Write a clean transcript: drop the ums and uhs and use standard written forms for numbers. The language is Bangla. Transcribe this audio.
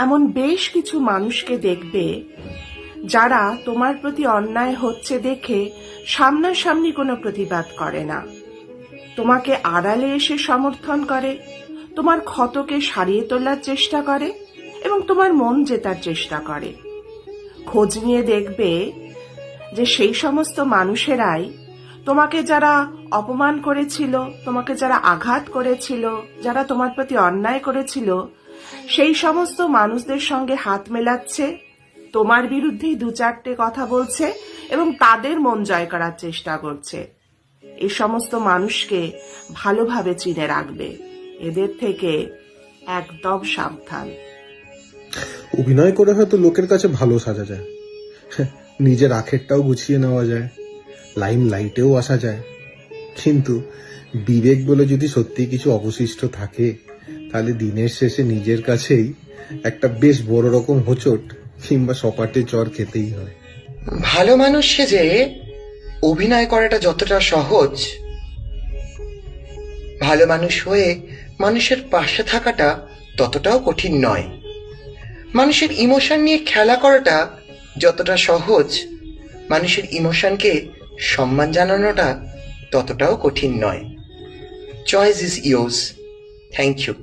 এমন বেশ কিছু মানুষকে দেখবে যারা তোমার প্রতি অন্যায় হচ্ছে দেখে সামনাসামনি কোনো প্রতিবাদ করে না, তোমাকে আড়ালে এসে সমর্থন করে, তোমার ক্ষতকে সারিয়ে তোলার চেষ্টা করে এবং তোমার মন জেতার চেষ্টা করে। খোঁজ নিয়ে দেখবে যে সেই সমস্ত মানুষেরাই তোমাকে যারা অপমান করেছিল, তোমাকে যারা আঘাত করেছিল, যারা তোমার প্রতি অন্যায় করেছিল, সেই সমস্ত মানুষদের সঙ্গে হাত মেলাচ্ছে, তোমার বিরুদ্ধেই দু চারটে কথা বলছে এবং তাদের মন জয় করার চেষ্টা করছে। এই সমস্ত মানুষকে ভালোভাবে চিনে রাখবে, এদের থেকে একদম সাবধান। অভিনয় করে হয়তো লোকের কাছে ভালো সাজা যায়, নিজের আখেরটাও গুছিয়ে নেওয়া যায়, লাইম লাইটেও আসা যায়, কিন্তু বিবেক বলে যদি সত্যি কিছু অবশিষ্ট থাকে তাহলে দিনের শেষে নিজের কাছেই একটা বেশ বড় রকম হোঁচট কিংবা সপাটে চর খেতেই হয়। ভালো মানুষ সেজে অভিনয় করাটা যতটা সহজ, ভালো মানুষ হয়ে মানুষের পাশে থাকাটা ততটাও কঠিন নয়। মানুষের ইমোশন নিয়ে খেলা করাটা যতটা সহজ, মানুষের ইমোশনকে সম্মান জানানোটা ততটাও কঠিন নয়। Choice is yours. Thank you.